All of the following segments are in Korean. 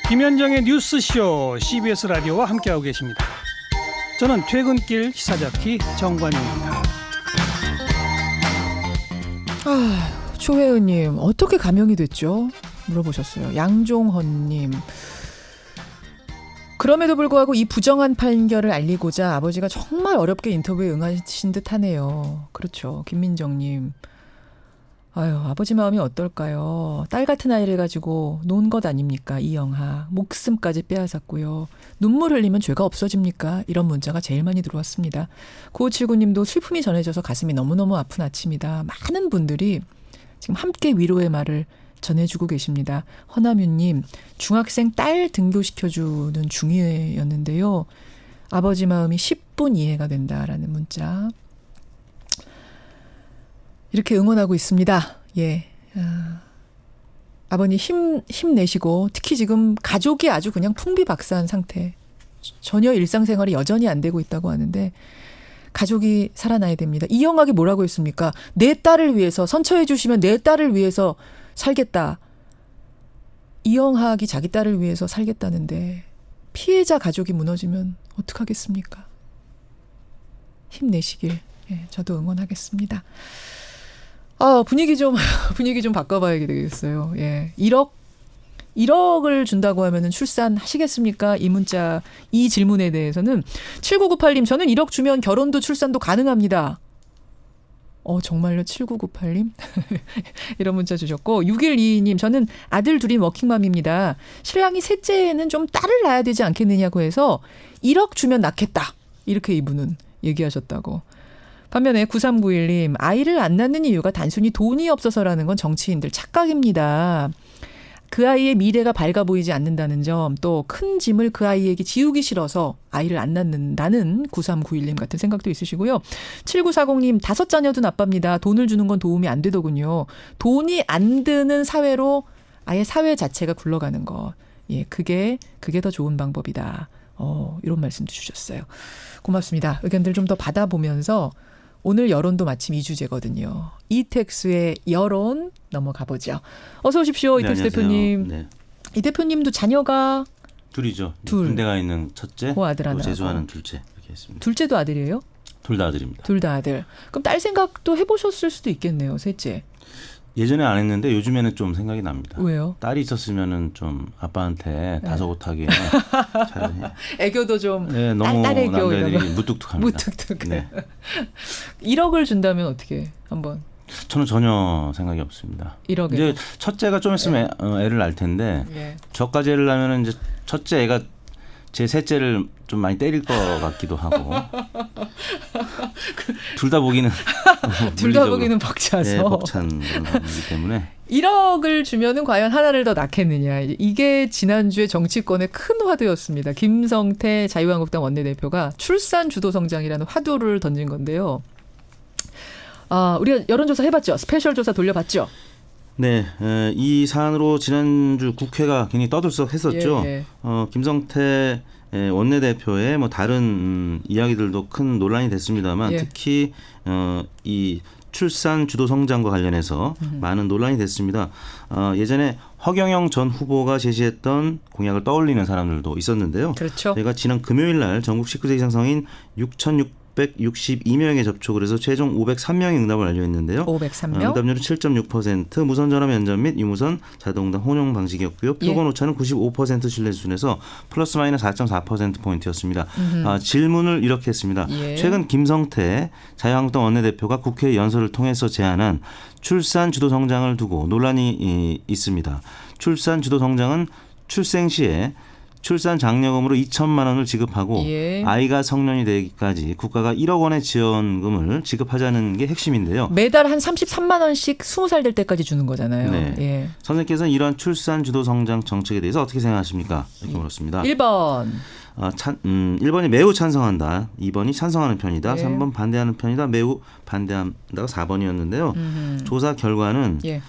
김현정의 뉴스쇼 CBS 라디오와 함께하고 계십니다. 저는 퇴근길 시사자키 정관용입니다. 초혜은님 어떻게 감염이 됐죠? 물어보셨어요. 양종헌님. 그럼에도 불구하고 이 부정한 판결을 알리고자 아버지가 정말 어렵게 인터뷰에 응하신 듯하네요. 그렇죠. 김민정님. 아유, 아버지 마음이 어떨까요? 딸 같은 아이를 가지고 논 것 아닙니까? 이영하. 목숨까지 빼앗았고요. 눈물 흘리면 죄가 없어집니까? 이런 문자가 제일 많이 들어왔습니다. 9579님도 슬픔이 전해져서 가슴이 너무너무 아픈 아침이다. 많은 분들이 지금 함께 위로의 말을 전해주고 계십니다. 허남윤님, 중학생 딸 등교시켜주는 중이었는데요. 아버지 마음이 10분 이해가 된다라는 문자. 이렇게 응원하고 있습니다. 예. 아버님 힘내시고 특히 지금 가족이 아주 그냥 풍비박산 상태. 전혀 일상생활이 여전히 안 되고 있다고 하는데 가족이 살아나야 됩니다. 이영학이 뭐라고 했습니까? 내 딸을 위해서 선처해 주시면 내 딸을 위해서 살겠다. 이영학이 자기 딸을 위해서 살겠다는데 피해자 가족이 무너지면 어떡하겠습니까? 힘내시길 저도 응원하겠습니다. 분위기 좀 바꿔봐야 되겠어요. 예. 1억을 준다고 하면은 출산하시겠습니까? 이 문자, 이 질문에 대해서는 7998님, 저는 1억 주면 결혼도 출산도 가능합니다. 정말요? 7998님? 이런 문자 주셨고, 6122님, 저는 아들 둘인 워킹맘입니다. 신랑이 셋째에는 좀 딸을 낳아야 되지 않겠느냐고 해서 1억 주면 낳겠다. 이렇게 이분은 얘기하셨다고. 반면에 9391님, 아이를 안 낳는 이유가 단순히 돈이 없어서라는 건 정치인들 착각입니다. 그 아이의 미래가 밝아 보이지 않는다는 점, 또 큰 짐을 그 아이에게 지우기 싫어서 아이를 안 낳는다는 9391님 같은 생각도 있으시고요. 7940님, 5자녀 둔 아빠입니다. 돈을 주는 건 도움이 안 되더군요. 돈이 안 드는 사회로 아예 사회 자체가 굴러가는 것. 예, 그게 더 좋은 방법이다. 이런 말씀도 주셨어요. 고맙습니다. 의견들 좀 더 받아보면서 오늘 여론도 마침 이 주제거든요. 이택수의 여론 넘어가 보죠. 어서 오십시오. 네, 이택수 안녕하세요. 대표님. 네. 이 대표님도 자녀가 둘이죠. 둘. 군대가 있는 첫째, 아들 하나. 재수하는 둘째 이렇게 했습니다. 둘째도 아들이에요? 둘 다 아들입니다. 둘 다 아들. 그럼 딸 생각도 해보셨을 수도 있겠네요. 셋째. 예전에 안 했는데 요즘에는 좀 생각이 납니다. 왜요? 딸이 있었으면은 좀 아빠한테 다소곳하게 잘 애교도 좀 네, 너무 딸 애교 남자애들이 이런 거. 무뚝뚝합니다. 무뚝뚝. 네. 1억을 준다면 어떻게 한번 저는 전혀 생각이 없습니다. 1억에. 이제 첫째가 좀 있으면 애를 낳을 텐데 예. 저까지 애를 낳으면은 이제 첫째 애가 제 셋째를 좀 많이 때릴 것 같기도 하고 둘 다 보기는 둘 다 보기는 벅차서. 네, 벅찬 그런 상황이기 때문에 1억을 주면은 과연 하나를 더 낳겠느냐. 이게 지난주에 정치권의 큰 화두였습니다. 김성태 자유한국당 원내대표가 출산 주도 성장이라는 화두를 던진 건데요. 우리가 여론조사 해봤죠. 스페셜 조사 돌려봤죠. 네, 이 사안으로 지난주 국회가 굉장히 떠들썩했었죠. 예. 김성태 원내대표의 뭐 다른 이야기들도 큰 논란이 됐습니다만 예. 특히 이 출산 주도 성장과 관련해서 많은 논란이 됐습니다. 예전에 허경영 전 후보가 제시했던 공약을 떠올리는 사람들도 있었는데요. 그렇죠. 저희가 지난 금요일 날 전국 19세 이상 성인 6,662명에 접촉을 해서 최종 503명의 응답을 완료했는데요. 503명. 응답률은 7.6%, 무선 전화 면접 및 유무선 자동응답 혼용 방식이었고요. 표본 오차는 95% 신뢰 수준에서 플러스 마이너스 4.4%포인트였습니다. 질문을 이렇게 했습니다. 예. 최근 김성태 자유한국당 원내대표가 국회 연설을 통해서 제안한 출산 주도 성장을 두고 논란이 있습니다. 출산 주도 성장은 출생 시에 출산 장려금으로 2천만 원을 지급하고 예. 아이가 성년이 되기까지 국가가 1억 원의 지원금을 지급하자는 게 핵심인데요. 매달 한 33만 원씩 20살 될 때까지 주는 거잖아요. 네. 예. 선생님께서는 이러한 출산 주도 성장 정책에 대해서 어떻게 생각하십니까? 이렇게 물었습니다. 1번. 1번이 매우 찬성한다. 2번이 찬성하는 편이다. 예. 3번 반대하는 편이다. 매우 반대한다가 4번이었는데요. 조사 결과는 예.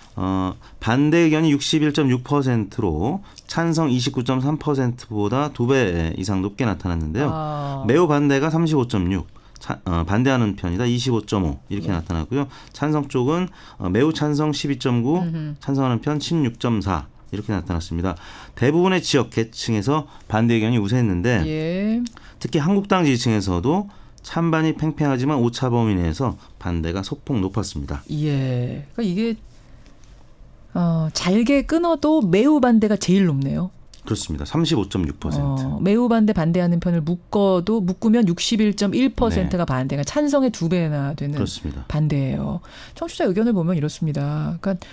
반대 의견이 61.6%로 찬성 29.3%보다 2배 이상 높게 나타났는데요. 매우 반대가 35.6%. 반대하는 편이다 25.5 이렇게 나타났고요. 찬성 쪽은 매우 찬성 12.9, 찬성하는 편 16.4 이렇게 나타났습니다. 대부분의 지역 계층에서 반대 의견이 우세했는데 예. 특히 한국당 지지층에서도 찬반이 팽팽하지만 오차 범위 내에서 반대가 소폭 높았습니다. 예. 그러니까 이게 잘게 끊어도 매우 반대가 제일 높네요. 그렇습니다. 35.6%. 매우 반대하는 편을 묶으면 61.1%가 반대가 찬성의 2배나 되는 그렇습니다. 반대예요. 청취자 의견을 보면 이렇습니다. 그러니까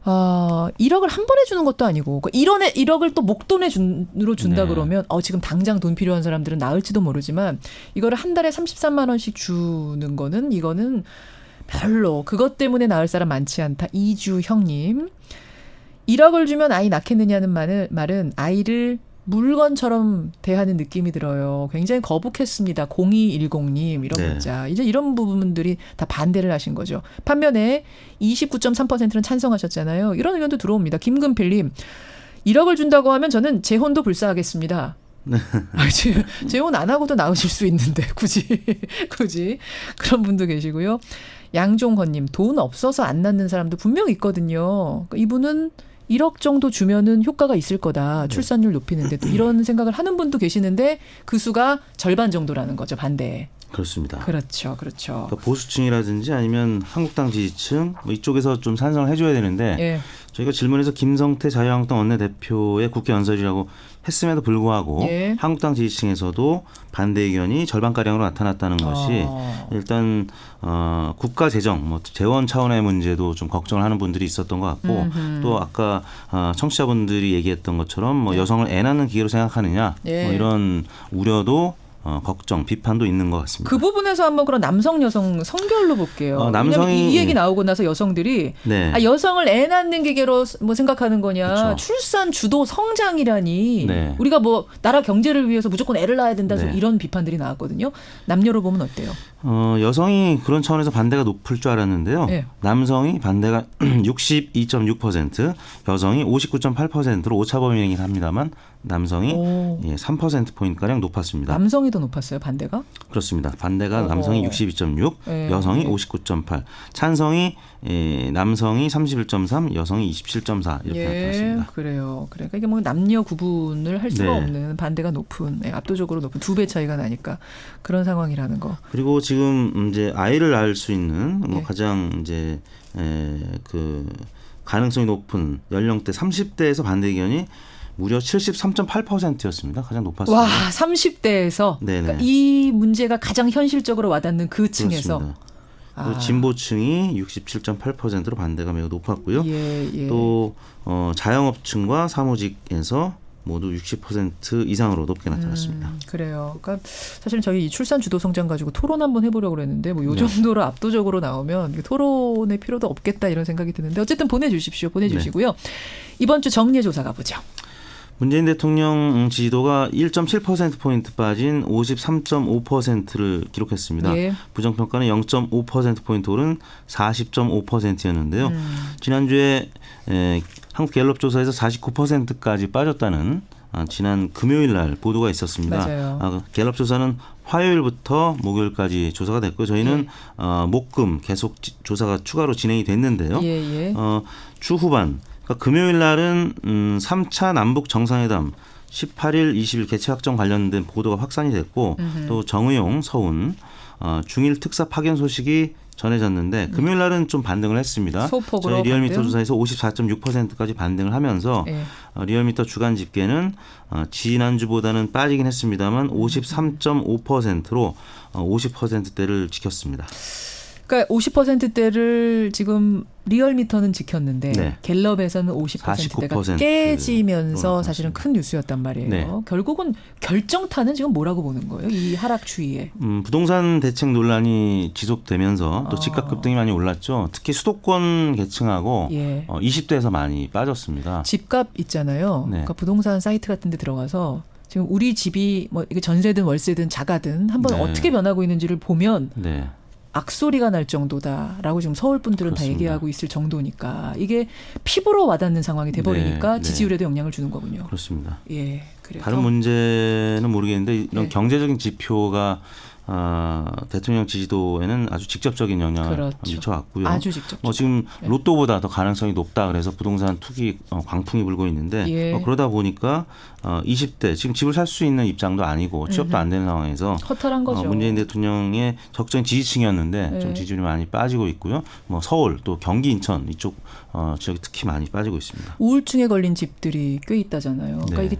1억을 한 번에 주는 것도 아니고 1억을 또 목돈으로 준다 네. 그러면 지금 당장 돈 필요한 사람들은 나을지도 모르지만 이거를 한 달에 33만 원씩 주는 거는 이거는 별로 그것 때문에 나을 사람 많지 않다. 이주형님. 1억을 주면 아이 낳겠느냐는 말은 아이를 물건처럼 대하는 느낌이 들어요. 굉장히 거북했습니다. 0210님 이런 네. 문자. 이제 이런 부분들이 다 반대를 하신 거죠. 반면에 29.3%는 찬성하셨잖아요. 이런 의견도 들어옵니다. 김금필님. 1억을 준다고 하면 저는 재혼도 불사하겠습니다. 재혼 안 하고도 나으실 수 있는데 굳이 그런 분도 계시고요. 양종헌님. 돈 없어서 안 낳는 사람도 분명 있거든요. 그러니까 이분은 1억 정도 주면은 효과가 있을 거다. 출산율 높이는데 또 이런 생각을 하는 분도 계시는데 그 수가 절반 정도라는 거죠. 반대에. 그렇습니다. 그렇죠. 그러니까 보수층이라든지 아니면 한국당 지지층 이쪽에서 좀 찬성을 해줘야 되는데 예. 저희가 질문에서 김성태 자유한국당 원내대표의 국회 연설이라고 했음에도 불구하고 예. 한국당 지지층에서도 반대 의견이 절반가량으로 나타났다는 것이 일단 국가 재정, 재원 차원의 문제도 좀 걱정을 하는 분들이 있었던 것 같고 또 아까 청취자분들이 얘기했던 것처럼 여성을 애 낳는 기계로 생각하느냐 예. 이런 우려도 걱정, 비판도 있는 것 같습니다. 그 부분에서 한번 그런 남성 여성 성별로 볼게요. 남성이 이 얘기 나오고 나서 여성들이 네. 여성을 애 낳는 기계로 생각하는 거냐. 그렇죠. 출산 주도 성장이라니. 네. 우리가 나라 경제를 위해서 무조건 애를 낳아야 된다. 네. 이런 비판들이 나왔거든요. 남녀로 보면 어때요? 여성이 그런 차원에서 반대가 높을 줄 알았는데요. 네. 남성이 반대가 62.6%, 여성이 59.8%로 오차 범위이긴 합니다만 남성이 3%포인트가량 높았습니다. 남성이 더 높았어요, 반대가? 그렇습니다. 반대가 남성이 62.6, 네. 여성이 59.8, 찬성이 남성이 31.3, 여성이 27.4 이렇게 나타났습니다. 그래요. 그러니까 이게 남녀 구분을 할 수가 네. 없는 반대가 높은, 압도적으로 높은 2배 차이가 나니까 그런 상황이라는 거. 그리고 지금 이제 아이를 낳을 수 있는 네. 가장 이제 그 가능성이 높은 연령대 30대에서 반대 의견이 무려 73.8%였습니다. 가장 높았습니다. 와, 30대에서 그러니까 이 문제가 가장 현실적으로 와닿는 그 층에서. 그렇습니다. 그리고 진보층이 67.8%로 반대가 매우 높았고요. 예. 또 자영업층과 사무직에서 모두 60% 이상으로 높게 나타났습니다. 그래요. 그러니까 사실 저희 이 출산 주도 성장 가지고 토론 한번 해보려고 그랬는데 요 정도로 압도적으로 나오면 토론의 필요도 없겠다 이런 생각이 드는데 어쨌든 보내주시고요. 이번 주 정리해 조사 가보죠. 문재인 대통령 지지도가 1.7%포인트 빠진 53.5%를 기록했습니다. 예. 부정평가는 0.5%포인트 오른 40.5%였는데요. 지난주에 한국갤럽 조사에서 49%까지 빠졌다는 지난 금요일 날 보도가 있었습니다. 맞아요. 갤럽 조사는 화요일부터 목요일까지 조사가 됐고요. 저희는 목금 계속 조사가 추가로 진행이 됐는데요. 주 후반 그러니까 금요일 날은 3차 남북 정상회담 18일, 20일 개최 확정 관련된 보도가 확산이 됐고 또 정의용, 서훈 중일 특사 파견 소식이 전해졌는데 금요일 날은 좀 반등을 했습니다. 소폭으로 저희 리얼미터 반등? 조사에서 54.6%까지 반등을 하면서 리얼미터 주간 집계는 지난주보다는 빠지긴 했습니다만 53.5%로 50%대를 지켰습니다. 그러니까 50%대를 지금 리얼미터는 지켰는데 네. 갤럽에서는 50%대가 49% 깨지면서 사실은 큰 뉴스였단 말이에요. 네. 결국은 결정타는 지금 뭐라고 보는 거예요? 이 하락 추이에. 부동산 대책 논란이 지속되면서 또 집값 급등이 많이 올랐죠. 특히 수도권 계층하고 20대에서 많이 빠졌습니다. 집값 있잖아요. 네. 그러니까 부동산 사이트 같은 데 들어가서 지금 우리 집이 이게 전세든 월세든 자가든 한번 네. 어떻게 변하고 있는지를 보면 네. 악소리가 날 정도다라고 지금 서울 분들은 그렇습니다. 다 얘기하고 있을 정도니까 이게 피부로 와닿는 상황이 돼버리니까 네. 지지율에도 영향을 주는 거군요. 그렇습니다. 예, 그래요. 다른 문제는 모르겠는데 이런 경제적인 지표가 대통령 지지도에는 아주 직접적인 영향을 그렇죠. 미쳐왔고요. 아주 직접. 지금 로또보다 더 가능성이 높다 그래서 부동산 투기 광풍이 불고 있는데 예. 그러다 보니까 20대 지금 집을 살 수 있는 입장도 아니고 취업도 안 되는 상황에서 허탈한 거죠. 문재인 대통령의 적정 지지층이었는데 네. 좀 지지율이 많이 빠지고 있고요. 서울 또 경기 인천 이쪽 지역이 특히 많이 빠지고 있습니다. 우울증에 걸린 집들이 꽤 있다잖아요. 그러니까 네. 이게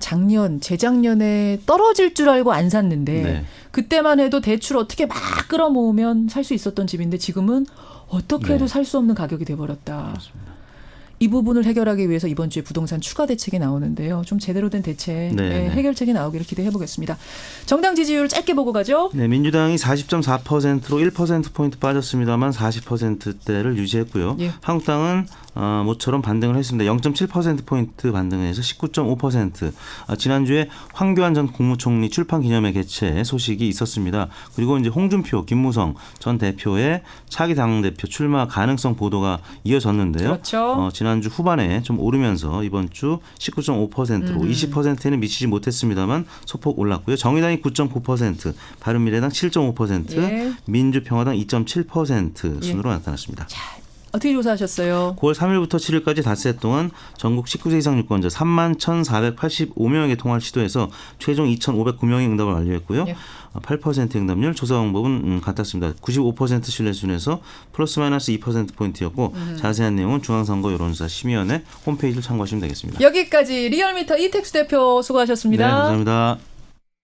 재작년에 떨어질 줄 알고 안 샀는데 네. 그때만 해도 대출 어떻게 막 끌어모으면 살 수 있었던 집인데 지금은 어떻게 해도 네. 살 수 없는 가격이 돼버렸다. 그렇습니다. 이 부분을 해결하기 위해서 이번 주에 부동산 추가 대책이 나오는데요. 좀 제대로 된 대책, 네. 해결책이 나오기를 기대해 보겠습니다. 정당 지지율 짧게 보고 가죠. 네, 민주당이 40.4%로 1%포인트 빠졌습니다만 40%대를 유지했고요. 예. 한국당은 모처럼 반등을 했습니다. 0.7%포인트 반등해서 19.5%. 지난주에 황교안 전 국무총리 출판 기념회 개최 소식이 있었습니다. 그리고 이제 홍준표, 김무성 전 대표의 차기 당대표 출마 가능성 보도가 이어졌는데요. 그렇죠. 지난주 후반에 좀 오르면서 이번 주 19.5%로 20%에는 미치지 못했습니다만 소폭 올랐고요. 정의당이 9.9%, 바른미래당 7.5%, 예. 민주평화당 2.7% 순으로 나타났습니다. 어떻게 조사하셨어요? 9월 3일부터 7일까지 닷새 동안 전국 19세 이상 유권자 31,485명에게 통화를 시도해서 최종 2,509명이 응답을 완료했고요. 예. 8% 응답률 조사 방법은 같았습니다. 95% 신뢰 수준에서 플러스 마이너스 2%포인트였고 자세한 내용은 중앙선거 여론조사 심의원회 홈페이지를 참고하시면 되겠습니다. 여기까지 리얼미터 이택수 대표 수고하셨습니다. 네, 감사합니다.